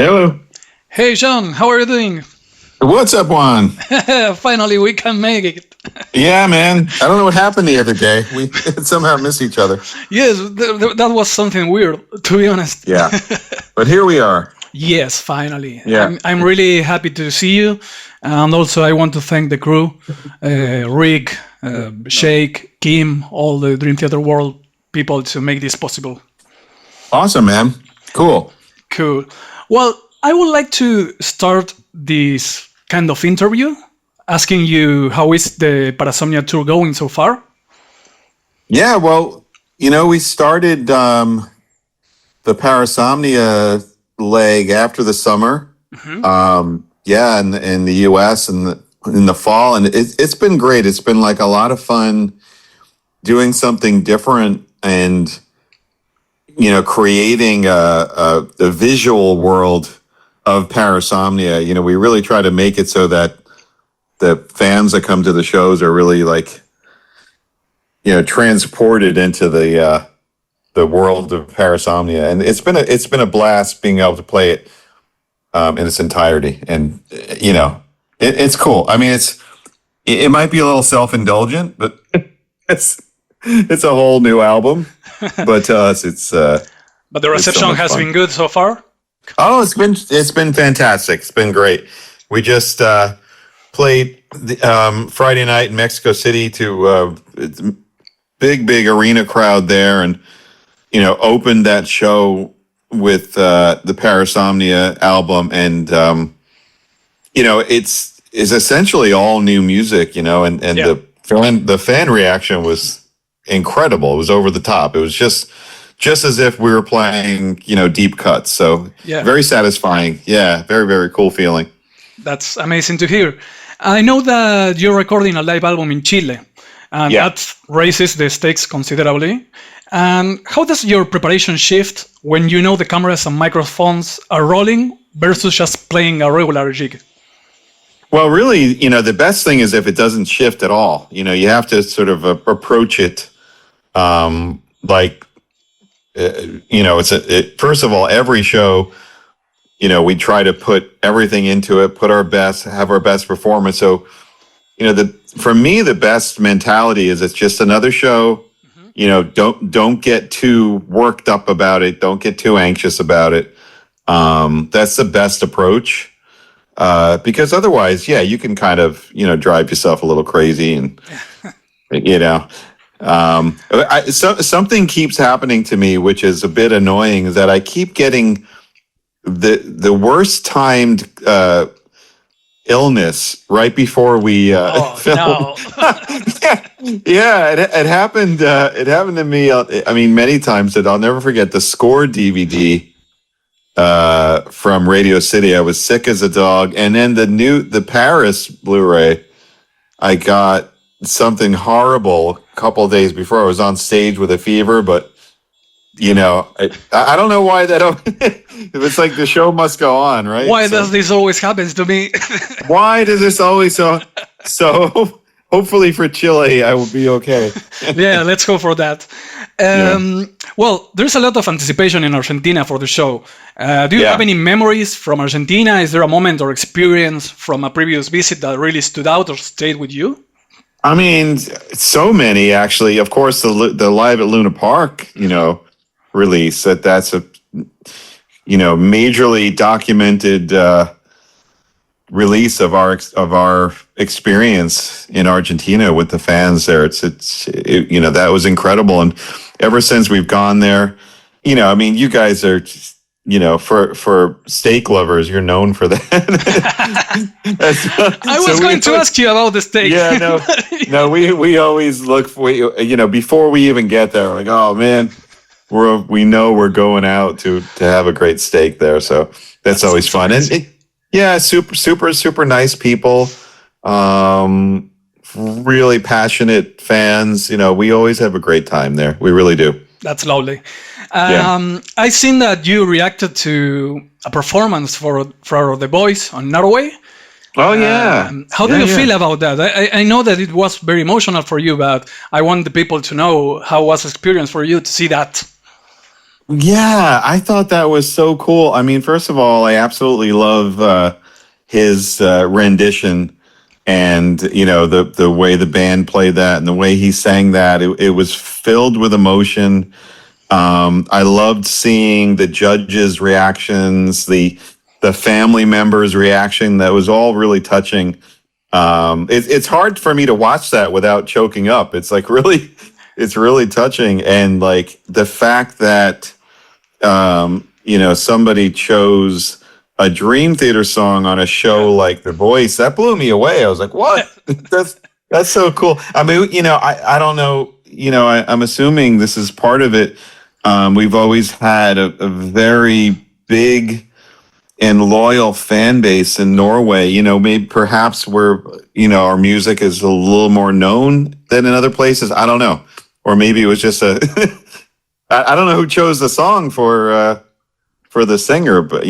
Hello. Hey John, how are you doing? What's up, Juan? Finally, we can make it. Yeah, man. I don't know what happened the other day. We somehow missed each other. Yes, that was something weird, to be honest. Yeah. But here we are. Yes, finally. Yeah. I'm really happy to see you. And also, I want to thank the crew, Rick, Shake, Kim, all the Dream Theater World people to make this possible. Awesome, man. Cool. Cool. Well, I would like to start this kind of interview asking you how is the Parasomnia tour going so far? Yeah, well, we started the Parasomnia leg after the summer. Yeah, in the US and in the fall. And it's been great. It's been like a lot of fun doing something different and creating a visual world of Parasomnia. We really try to make it so that the fans that come to the shows are really like, transported into the world of Parasomnia. And it's been a blast being able to play it in its entirety. And it's cool. I mean, it might be a little self-indulgent, but it's a whole new album. But to us, but the reception has been good so far. Oh, it's been fantastic. It's been great. We just played Friday night in Mexico City to big arena crowd there, and opened that show with the Parasomnia album, and it's essentially all new music, and yeah. The fan reaction was incredible. It was over the top. It was just as if we were playing, deep cuts. So yeah. Very satisfying. Yeah, very, very cool feeling. That's amazing to hear. I know that you're recording a live album in Chile, and that raises the stakes considerably. And how does your preparation shift when the cameras and microphones are rolling versus just playing a regular gig? Well, really, the best thing is if it doesn't shift at all. You have to sort of approach it like, first of all, every show, we try to put everything into it, have our best performance. So, for me, the best mentality is it's just another show. Don't get too worked up about it. Don't get too anxious about it. That's the best approach. Because otherwise, you can kind of, drive yourself a little crazy and, something keeps happening to me, which is a bit annoying, is that I keep getting the worst timed illness right before we film. No. It happened. It happened to me. I mean, many times that I'll never forget. The Score DVD from Radio City. I was sick as a dog, and then the Paris Blu-ray. I got something horrible a couple of days before. I was on stage with a fever, but I don't know why that. It's like the show must go on, right? Why does this always happen to me? Why does this always so? Hopefully for Chile, I will be okay. Yeah, let's go for that. Well, there's a lot of anticipation in Argentina for the show. Do you have any memories from Argentina? Is there a moment or experience from a previous visit that really stood out or stayed with you? I mean, so many actually. Of course, the Live at Luna Park, release that's a majorly documented release of our experience in Argentina with the fans there. It's that was incredible, and ever since we've gone there, I mean, you guys are for steak lovers, you're known for that. I was going to ask you about the steak. Yeah, no, we always look for before we even get there. Like, oh man, we know we're going out to have a great steak there, so that's always fun. And super nice people, really passionate fans. We always have a great time there. We really do. That's lovely. I seen that you reacted to a performance for The Voice on Norway. Oh, yeah. How do you feel about that? I know that it was very emotional for you, but I want the people to know how was the experience for you to see that. Yeah, I thought that was so cool. I mean, first of all, I absolutely love his rendition, and the way the band played that and the way he sang that. It was filled with emotion. I loved seeing the judges' reactions, the family members' reaction. That was all really touching. It's hard for me to watch that without choking up. It's like really, it's really touching, and like the fact that somebody chose a Dream Theater song on a show like The Voice, that blew me away. I was like, what? That's so cool. I mean, I don't know, I'm assuming this is part of it. We've always had a very big and loyal fan base in Norway. Maybe perhaps where, our music is a little more known than in other places. I don't know. Or maybe it was just I don't know who chose the song for the singer, but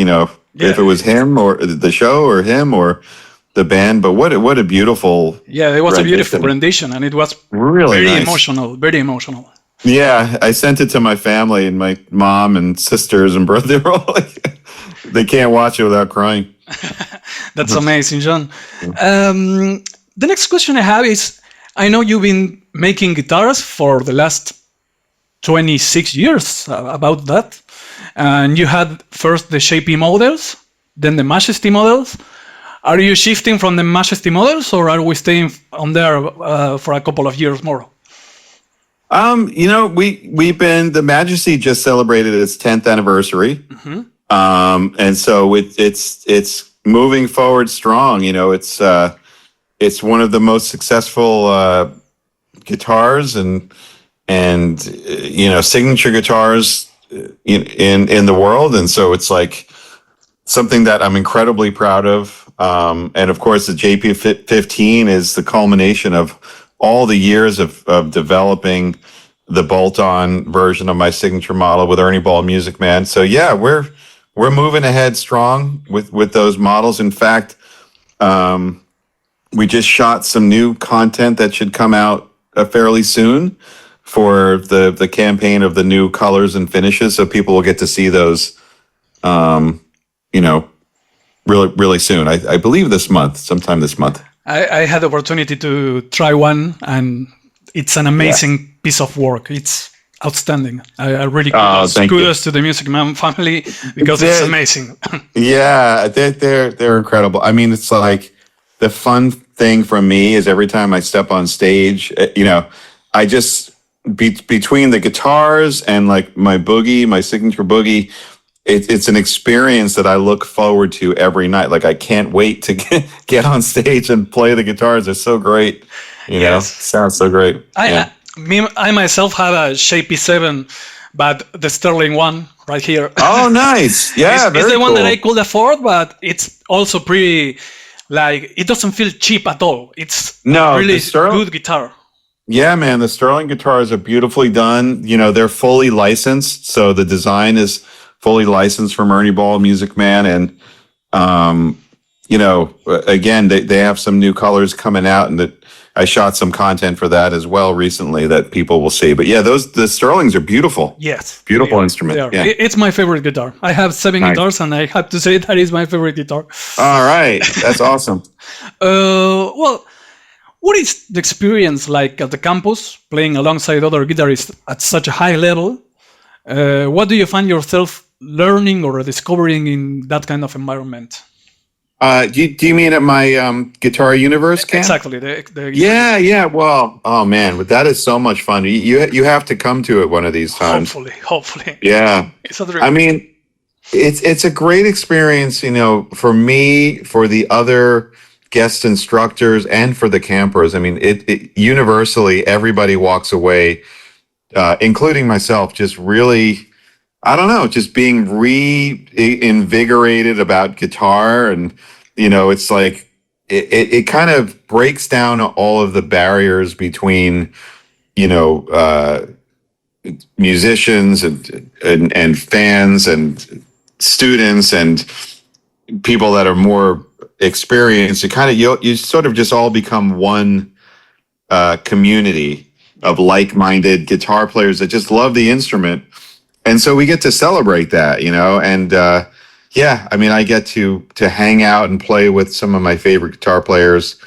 if it was him or the show or him or the band. But what a beautiful it was a beautiful rendition, and it was really very nice. emotional, very emotional. Yeah, I sent it to my family, and my mom and sisters and brother. They were all like, they can't watch it without crying. That's amazing, John. The next question I have is, I know you've been making guitars for the last 26 years, about that. And you had first the Shapey models, then the Majesty models. Are you shifting from the Majesty models, or are we staying on there for a couple of years more? We've been, the Majesty just celebrated its 10th anniversary. Mm-hmm. And so it's moving forward strong. It's one of the most successful guitars and signature guitars in the world. And so it's like something that I'm incredibly proud of. And of course, the JP15 is the culmination of all the years of developing the bolt-on version of my signature model with Ernie Ball Music Man. So yeah, we're moving ahead strong with those models. In fact, we just shot some new content that should come out fairly soon for the campaign of the new colors and finishes. So people will get to see those, really, really soon. I believe sometime this month. I had the opportunity to try one, and it's an amazing piece of work. It's outstanding. I really kudos to the Music Man family, because it's amazing. Yeah, they're incredible. I mean, it's like the fun thing for me is every time I step on stage, I just between the guitars and like my signature boogie. It's an experience that I look forward to every night. Like I can't wait to get on stage and play the guitars. They're so great. Sounds so great. I myself have a Shapey 7, but the Sterling one right here. Oh, nice. Yeah, it's the one that I could afford, but it's also pretty, like, it doesn't feel cheap at all. It's really good guitar. Yeah, man, the Sterling guitars are beautifully done. They're fully licensed, so the design is fully licensed from Ernie Ball Music Man, and again, they have some new colors coming out, and that I shot some content for that as well recently that people will see. But yeah, the Sterlings are beautiful. Yes, beautiful instrument. Yeah. It's my favorite guitar. I have 7 guitars, and I have to say that is my favorite guitar. All right, that's awesome. Well, what is the experience like at the campus, playing alongside other guitarists at such a high level? What do you find yourself learning or discovering in that kind of environment? Do you mean at my Guitar Universe camp? Exactly. Yeah. Well, oh man, but that is so much fun. You have to come to it one of these times. Hopefully. Yeah. I mean, it's a great experience, for me, for the other guest instructors, and for the campers. I mean, it universally, everybody walks away, including myself, just really, I don't know, just being reinvigorated about guitar. And, it's like, it kind of breaks down all of the barriers between, musicians and fans and students and people that are more experienced. It kind of, you sort of just all become one community of like-minded guitar players that just love the instrument. and so we get to celebrate that, and yeah, I mean, I get to hang out and play with some of my favorite guitar players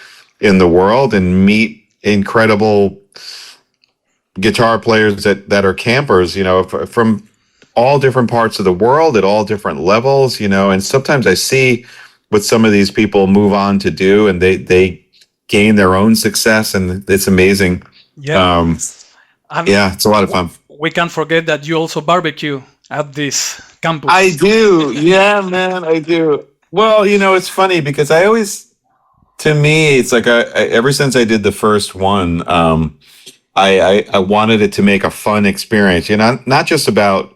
in the world and meet incredible guitar players that are campers, from all different parts of the world at all different levels, and sometimes I see what some of these people move on to do, and they gain their own success, and it's amazing. Yeah. Yeah, it's a lot of fun. We can't forget that you also barbecue at this campus. I do. Yeah, man, I do. Well, it's funny because to me, it's like ever since I did the first one, I wanted it to make a fun experience, not just about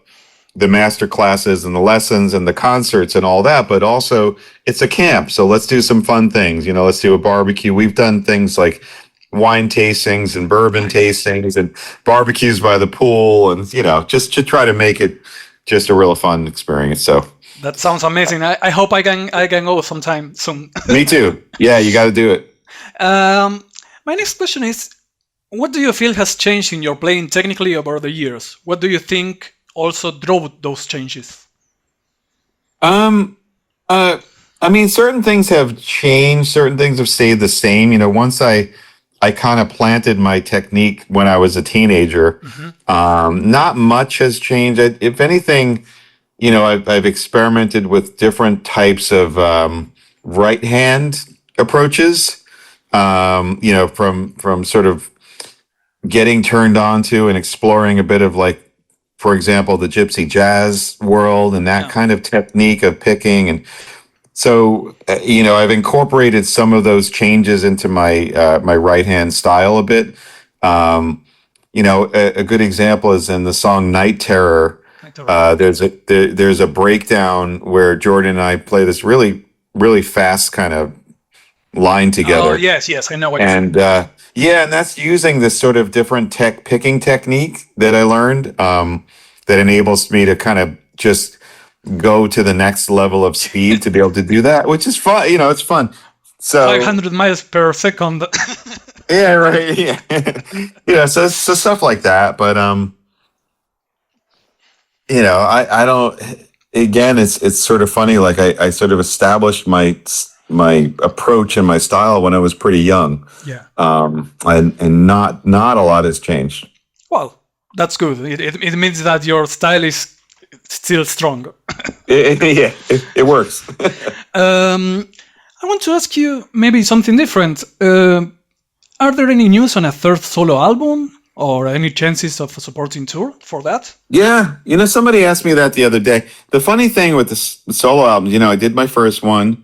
the master classes and the lessons and the concerts and all that, but also it's a camp. So let's do some fun things. Let's do a barbecue. We've done things like wine tastings and bourbon tastings and barbecues by the pool, and just to try to make it just a real fun experience. So that sounds amazing. I hope I can go sometime soon. Me too. Yeah, you got to do it. My next question is, what do you feel has changed in your playing technically over the years? What do you think also drove those changes? I mean, certain things have changed. Certain things have stayed the same. Once I kind of planted my technique when I was a teenager. Not much has changed. If anything, I've experimented with different types of right hand approaches. From sort of getting turned on to and exploring a bit of, like, for example, the gypsy jazz world and that kind of technique of picking. And so, I've incorporated some of those changes into my my right hand style a bit. A good example is in the song Night Terror. There's a breakdown where Jordan and I play this really, really fast kind of line together. Oh, yes, I know what and and that's using this sort of different picking technique that I learned that enables me to kind of just go to the next level of speed to be able to do that, which is fun. It's fun. So 500 miles per second. Yeah, right. Yeah. So stuff like that. But I don't. Again, it's sort of funny. Like I sort of established my approach and my style when I was pretty young. Yeah. And not a lot has changed. Well, that's good. It means that your style is still strong. It works. I want to ask you maybe something different. Are there any news on a third solo album or any chances of a supporting tour for that? Yeah, somebody asked me that the other day. The funny thing with the solo albums, I did my first one.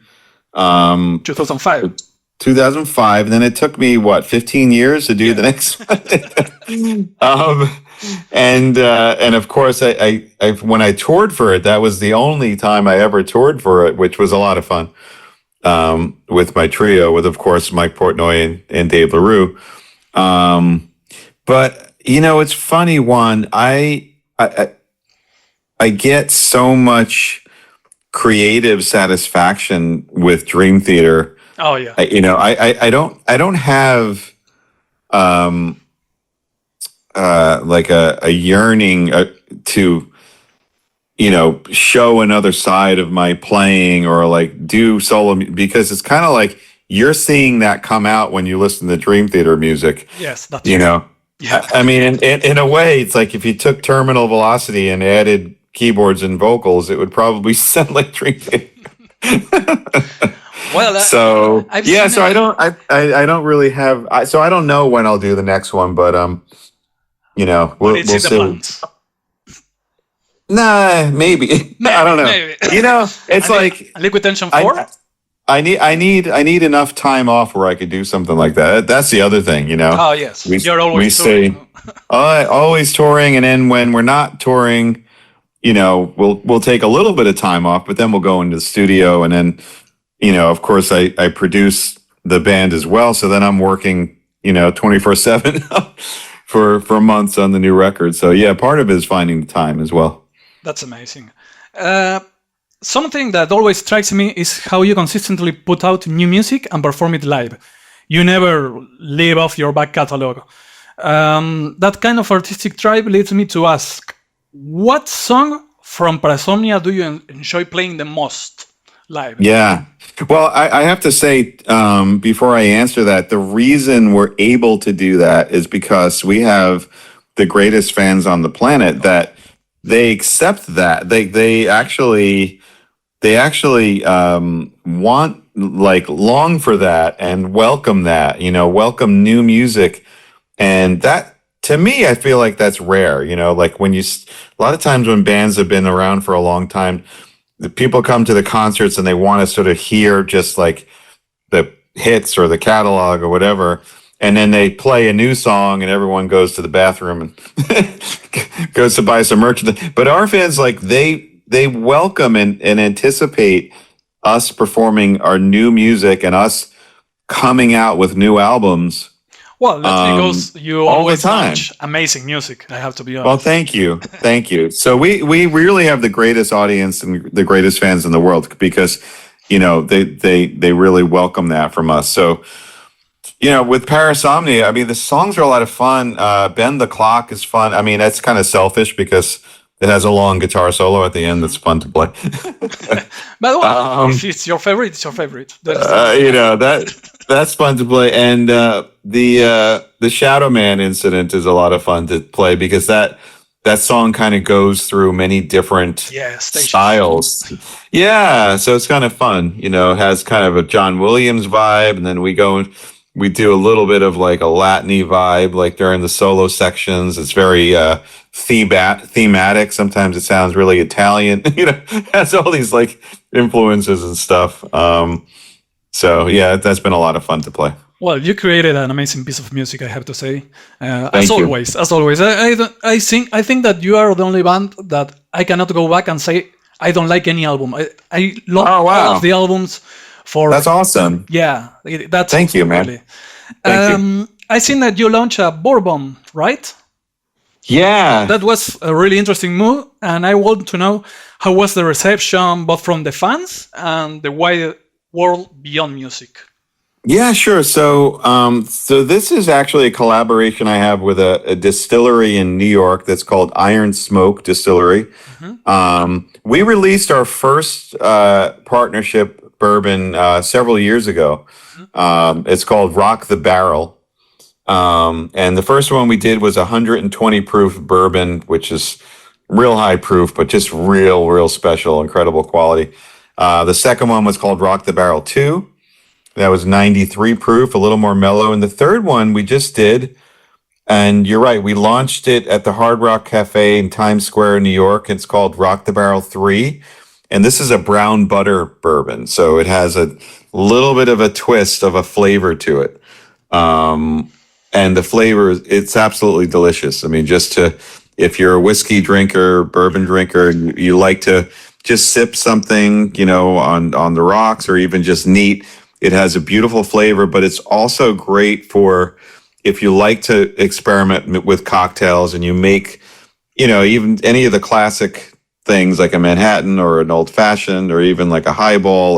2005. 2005. Then it took me 15 years to do the next one. And of course, I when I toured for it, that was the only time I ever toured for it, which was a lot of fun. With my trio, with of course Mike Portnoy and Dave LaRue. But it's funny, Juan. I get so much creative satisfaction with Dream Theater. Oh yeah. I don't have like a yearning to show another side of my playing or like do solo, because it's kind of like you're seeing that come out when you listen to Dream Theater music. Yes, that's true. Yeah. I mean, in a way, it's like if you took Terminal Velocity and added keyboards and vocals, it would probably sound like Dream Theater. Well, so I don't really have. So I don't know when I'll do the next one, but we'll see. Nah, maybe. I don't know. Maybe. It's like Liquid Tension 4. I need enough time off where I could do something like that. That's the other thing, Oh yes, you're always touring. Always touring, and then when we're not touring, we'll take a little bit of time off, but then we'll go into the studio, and then of course I produce the band as well, so then I'm working 24/7 for months on the new record. So yeah, part of it is finding the time as well. That's amazing. Something that always strikes me is how you consistently put out new music and perform it live. You never leave off your back catalog. That kind of artistic drive leads me to ask, what song from Parasomnia do you enjoy playing the most live? Yeah. Well, I have to say, before I answer that, the reason we're able to do that is because we have the greatest fans on the planet that they accept that. They actually want, like, long for that and welcome that, welcome new music. And that, to me, I feel like that's rare, like a lot of times when bands have been around for a long time, the people come to the concerts and they want to sort of hear just like the hits or the catalog or whatever. And then they play a new song and everyone goes to the bathroom and goes to buy some merchandise. But our fans, like, they welcome and anticipate us performing our new music and us coming out with new albums. Well, that's because you all the always time. launch amazing music, I have to be honest. Well, thank you. Thank you. So we really have the greatest audience and the greatest fans in the world because, they really welcome that from us. So, with Parasomnia, I mean, the songs are a lot of fun. Bend the Clock is fun. I mean, that's kind of selfish because it has a long guitar solo at the end that's fun to play. But well, if it's your favorite, it's your favorite. That's fun to play. And the Shadow Man incident is a lot of fun to play because that song kind of goes through many different styles. Yeah, so it's kind of fun. It has kind of a John Williams vibe, and then we do a little bit of like a Latin-y vibe, like during the solo sections. It's very thematic. Sometimes it sounds really Italian. It has all these like influences and stuff. So yeah, that's been a lot of fun to play. Well, you created an amazing piece of music, I have to say. Thank you. As always, I think that you are the only band that I cannot go back and say I don't like any album. I love all of the albums. That's awesome. Yeah, that's thank you, man. Really. Thank you. I seen that you launched a Bourbon, right? Yeah, that was a really interesting move, and I want to know how was the reception, both from the fans and the wide world beyond music. Yeah, sure. So this is actually a collaboration I have with a distillery in New York that's called Iron Smoke Distillery. Mm-hmm. We released our first partnership bourbon several years ago. Mm-hmm. It's called Rock the Barrel. And the first one we did was 120 proof bourbon, which is real high proof, but just real special, incredible quality. The second one was called Rock the Barrel 2. That was 93 proof, a little more mellow. And the third one we just did, and you're right, we launched it at the Hard Rock Cafe in Times Square in New York. It's called Rock the Barrel 3. And this is a brown butter bourbon. So it has a little bit of a twist of a flavor to it. And the flavor, it's absolutely delicious. I mean, if you're a whiskey drinker, bourbon drinker, and you like to just sip something, on the rocks or even just neat, it has a beautiful flavor, but it's also great for if you like to experiment with cocktails and you make, even any of the classic things like a Manhattan or an old fashioned or even like a highball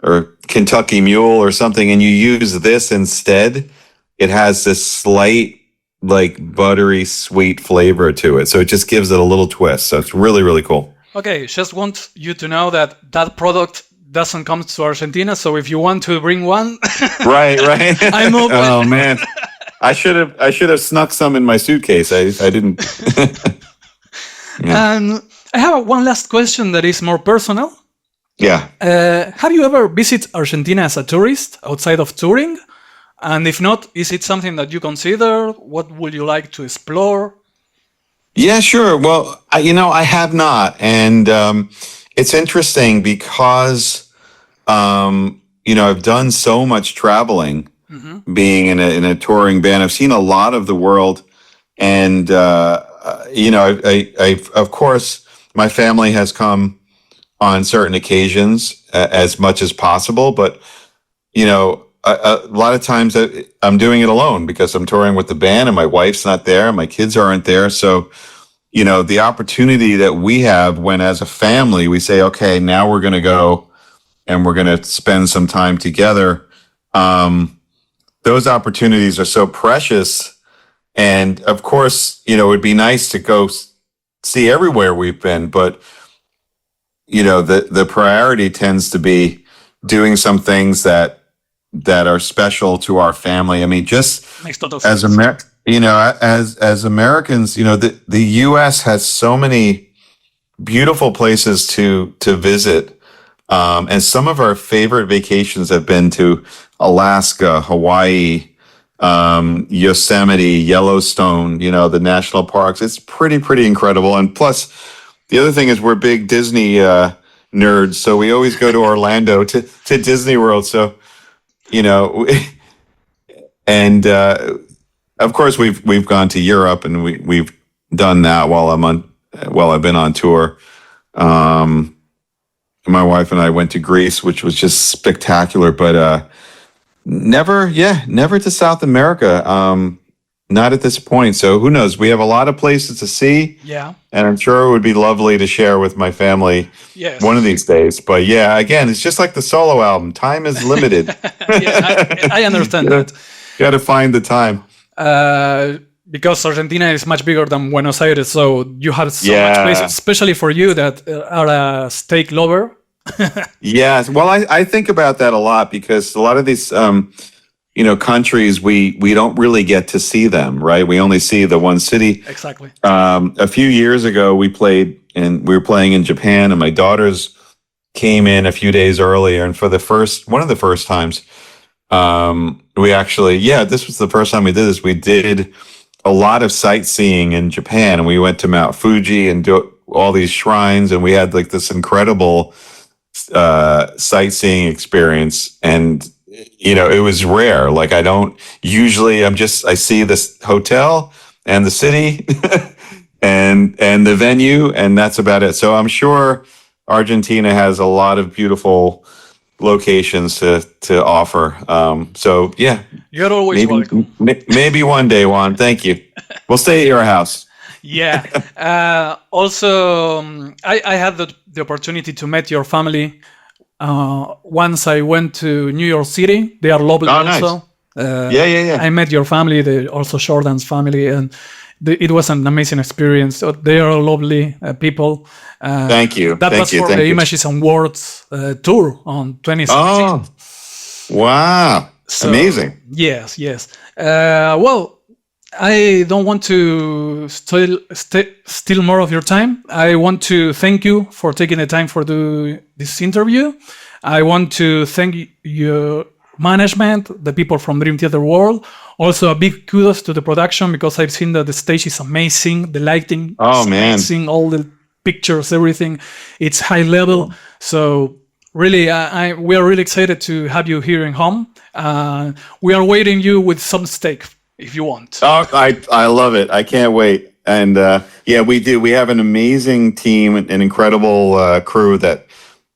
or Kentucky Mule or something, and you use this instead. It has this slight, like, buttery sweet flavor to it. So it just gives it a little twist. So it's really, really cool. Okay, just want you to know that product doesn't come to Argentina. So if you want to bring one, right. I'm open. Oh man, I should have snuck some in my suitcase. I didn't. Yeah. And I have one last question that is more personal. Yeah. Have you ever visited Argentina as a tourist outside of touring? And if not, is it something that you consider? What would you like to explore? Yeah, sure. Well, I have not. And it's interesting because, I've done so much traveling, mm-hmm. being in a touring band. I've seen a lot of the world. And, of course, my family has come on certain occasions as much as possible. But, a lot of times I'm doing it alone because I'm touring with the band and my wife's not there and my kids aren't there. So, the opportunity that we have when as a family, we say, okay, now we're going to go and we're going to spend some time together. Those opportunities are so precious. And of course, it would be nice to go see everywhere we've been, but the priority tends to be doing some things that are special to our family. I mean, just Makes total as sense. as Americans, the U.S. has so many beautiful places to visit, and some of our favorite vacations have been to Alaska, Hawaii, Yosemite, Yellowstone. The national parks. It's pretty incredible. And plus, the other thing is we're big Disney nerds, so we always go to Orlando to Disney World. So, and of course we've gone to Europe, and we've done that while I've been on tour. My wife and I went to Greece, which was just spectacular, but never to South America. Not at this point. So who knows? We have a lot of places to see. Yeah. And I'm sure it would be lovely to share with my family one of these days. But yeah, again, it's just like the solo album. Time is limited. I understand that. Got to find the time. Because Argentina is much bigger than Buenos Aires, so you have so much space, especially for you that are a steak lover. Yes. Well, I think about that a lot because a lot of these countries, we don't really get to see them, right? We only see the one city. Exactly. A few years ago, we were playing in Japan, and my daughters came in a few days earlier, and for one of the first times, we actually, this was the first time we did this. We did a lot of sightseeing in Japan, and we went to Mount Fuji and do all these shrines, and we had like this incredible sightseeing experience. And it was rare. Like I see this hotel and the city and the venue, and that's about it. So I'm sure Argentina has a lot of beautiful locations to offer. So yeah, you're always welcome. Maybe one day, Juan. Thank you. We'll stay at your house. Yeah. Also, I had the opportunity to meet your family. Once I went to New York City. They are lovely also. Nice. Yeah. I met your family, also Jordan's family, and it was an amazing experience. So they are lovely people. Thank you. That was for the Images and Words tour on 2016. Oh, wow. So, amazing. Yes. Well, I don't want to steal more of your time. I want to thank you for taking the time for this interview. I want to thank your management, the people from Dream Theater World. Also, a big kudos to the production because I've seen that the stage is amazing, the lighting is amazing, all the pictures, everything. It's high level. So really, we are really excited to have you here in home. We are waiting you with some steak if you want. Oh, I love it. I can't wait. And we do. We have an amazing team, an incredible crew that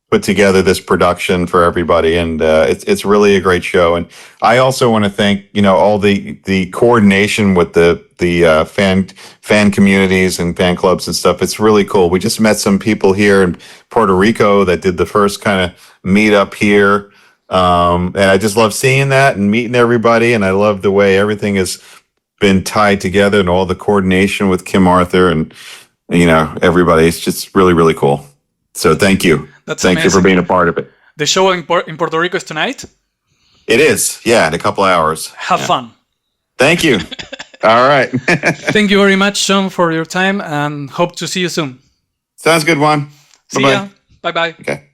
put together this production for everybody, and it's really a great show. And I also want to thank all the coordination with the fan communities and fan clubs and stuff. It's really cool. We just met some people here in Puerto Rico that did the first kind of meetup here. And I just love seeing that and meeting everybody. And I love the way everything has been tied together and all the coordination with Kim Arthur and, everybody. It's just really, really cool. So thank you. Thank you for being a part of it. The show in Puerto Rico is tonight? It is. Yeah, in a couple of hours. Have fun. Thank you. All right. Thank you very much, Sean, for your time and hope to see you soon. Sounds good, Juan. See ya. Bye-bye. Okay.